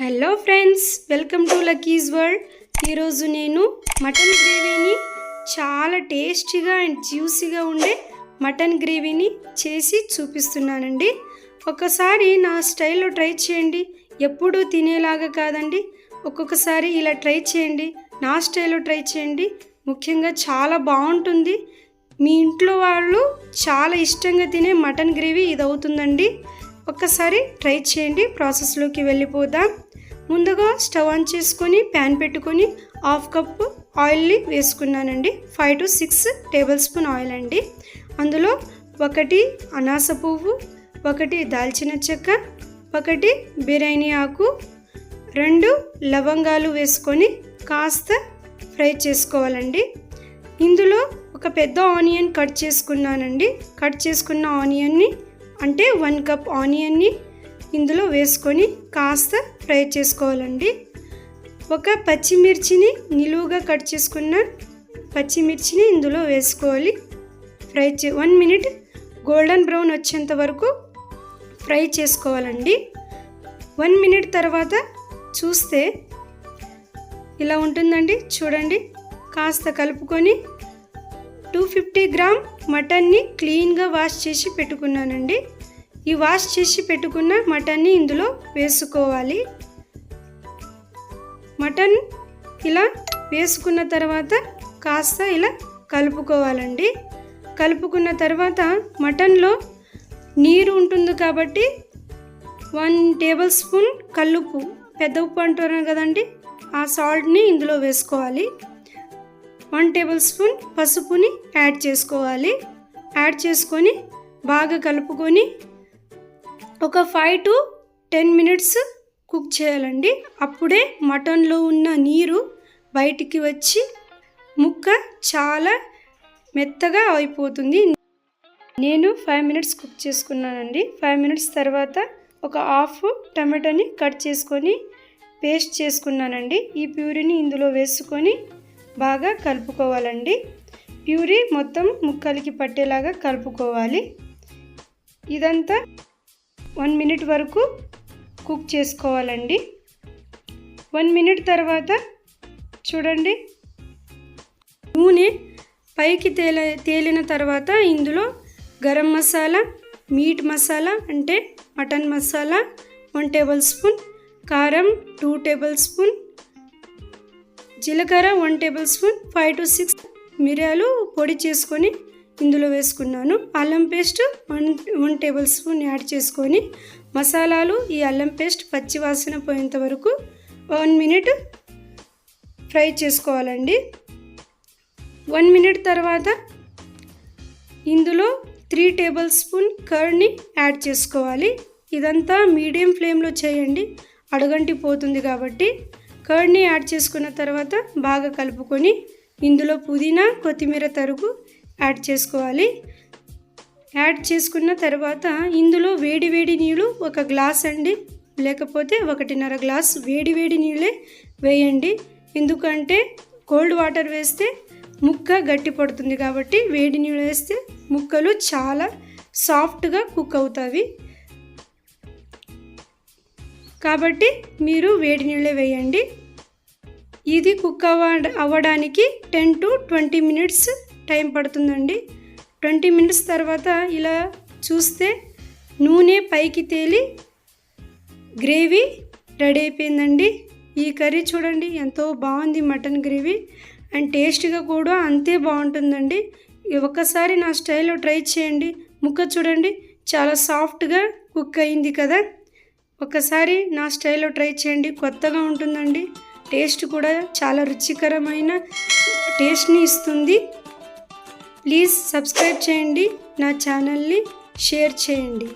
Hello friends, welcome to Lucky's world. ఈరోజు నేను mutton గ్రేవీని చాలా టేస్టీగా అండ్ జ్యూసీగా ఉండే మటన్ గ్రేవీని చేసి చూపిస్తున్నానండి. ఒకసారి నా స్టైల్లో ట్రై చేయండి. ఎప్పుడూ తినేలాగా కాదండి, ఒక్కొక్కసారి ఇలా ట్రై చేయండి. నా స్టైల్లో ట్రై చేయండి. ముఖ్యంగా చాలా బాగుంటుంది. మీ ఇంట్లో వాళ్ళు చాలా ఇష్టంగా తినే మటన్ గ్రేవీ ఇది అవుతుందండి. ఒక్కసారి ట్రై చేయండి. ప్రాసెస్లోకి వెళ్ళిపోదాం. ముందుగా స్టవ్ ఆన్ చేసుకొని ప్యాన్ పెట్టుకొని 1/2 కప్పు ఆయిల్ని వేసుకున్నానండి. 5 to 6 టేబుల్ స్పూన్ ఆయిల్ అండి. అందులో 1 అనాస పువ్వు, 1 దాల్చిన చెక్క, 1 బిర్యానీ ఆకు, 2 లవంగాలు వేసుకొని కాస్త ఫ్రై చేసుకోవాలండి. ఇందులో ఒక పెద్ద ఆనియన్ కట్ చేసుకున్నానండి. కట్ చేసుకున్న ఆనియన్ని అంటే 1 కప్ ఆనియన్ని ఇందులో వేసుకొని కాస్త ఫ్రై చేసుకోవాలండి. ఒక పచ్చిమిర్చిని నిలువుగా కట్ చేసుకున్న పచ్చిమిర్చిని ఇందులో వేసుకోవాలి. 1 మినిట్ గోల్డెన్ బ్రౌన్ వచ్చేంత వరకు ఫ్రై చేసుకోవాలండి. 1 మినిట్ తర్వాత చూస్తే ఇలా ఉంటుందండి. చూడండి, కాస్త కలుపుకొని 250 గ్రామ్ మటన్ని క్లీన్గా వాష్ చేసి పెట్టుకున్నానండి. ఈ వాష్ చేసి పెట్టుకున్న మటన్ని ఇందులో వేసుకోవాలి. మటన్ ఇలా వేసుకున్న తర్వాత కాస్త ఇలా కలుపుకోవాలండి. కలుపుకున్న తర్వాత మటన్లో నీరు ఉంటుంది కాబట్టి 1 టేబుల్ స్పూన్ కల్లుప్పు, పెద్ద ఉప్పు అంటున్నాను కదండి, ఆ సాల్ట్ని ఇందులో వేసుకోవాలి. 1 టేబుల్ స్పూన్ పసుపుని యాడ్ చేసుకోవాలి. యాడ్ చేసుకొని బాగా కలుపుకొని ఒక 5 to 10 మినిట్స్ కుక్ చేయాలండి. అప్పుడే మటన్లో ఉన్న నీరు బయటికి వచ్చి ముక్క చాలా మెత్తగా అయిపోతుంది. నేను 5 మినిట్స్ కుక్ చేసుకున్నానండి. 5 మినిట్స్ తర్వాత ఒక హాఫ్ టమాటాని కట్ చేసుకొని పేస్ట్ చేసుకున్నానండి. ఈ ప్యూరీని ఇందులో వేసుకొని బాగా కలుపుకోవాలండి. ప్యూరీ మొత్తం ముక్కలకి పట్టేలాగా కలుపుకోవాలి. ఇదంతా 1 మినిట్ వరకు కుక్ చేసుకోవాలండి. 1 మినిట్ తర్వాత చూడండి, నూనె పైకి తేలిన తర్వాత ఇందులో గరం మసాలా, మీట్ మసాలా అంటే మటన్ మసాలా 1 టేబుల్ స్పూన్, కారం 2 టేబుల్ స్పూన్, జీలకర్ర 1 టేబుల్ స్పూన్, 5 to 6 మిరియాలు పొడి చేసుకొని ఇందులో వేసుకున్నాను. అల్లం పేస్ట్ 1 టేబుల్ స్పూన్ యాడ్ చేసుకొని మసాలాలు, ఈ అల్లం పేస్ట్ పచ్చి వాసన పోయేంత వరకు 1 మినిట్ ఫ్రై చేసుకోవాలండి. 1 మినిట్ తర్వాత ఇందులో 3 టేబుల్ స్పూన్ కర్డ్ని యాడ్ చేసుకోవాలి. ఇదంతా మీడియం ఫ్లేమ్లో చేయండి, అడుగంటి పోతుంది కాబట్టి. కర్డ్ని యాడ్ చేసుకున్న తర్వాత బాగా కలుపుకొని ఇందులో పుదీనా, కొత్తిమీర తరుగు యాడ్ చేసుకోవాలి. యాడ్ చేసుకున్న తర్వాత ఇందులో వేడి నీళ్ళు 1 గ్లాస్ అండి, లేకపోతే 1.5 గ్లాస్ వేడి నీళ్ళే వేయండి. ఎందుకంటే కోల్డ్ వాటర్ వేస్తే ముక్క గట్టి పడుతుంది కాబట్టి వేడి నీళ్ళు వేస్తే ముక్కలు చాలా సాఫ్ట్గా కుక్ అవుతాయి. కాబట్టి మీరు వేడి నీళ్ళే వేయండి. ఇది కుక్ అవ్వడానికి 10 to 20 మినిట్స్ టైం పడుతుందండి. 20 మినిట్స్ తర్వాత ఇలా చూస్తే నూనె పైకి తేలి గ్రేవీ రెడీ అయిపోయిందండి. ఈ కర్రీ చూడండి ఎంతో బాగుంది. మటన్ గ్రేవీ అండ్ టేస్ట్గా కూడా అంతే బాగుంటుందండి. ఒకసారి నా స్టైల్లో ట్రై చేయండి. ముక్క చూడండి చాలా సాఫ్ట్గా కుక్ అయింది కదా. ఒకసారి నా స్టైల్లో ట్రై చేయండి, కొత్తగా ఉంటుందండి. టేస్ట్ కూడా చాలా రుచికరమైన టేస్ట్ని ఇస్తుంది. ప్లీజ్ సబ్స్క్రైబ్ చేయండి, నా ఛానల్ని షేర్ చేయండి.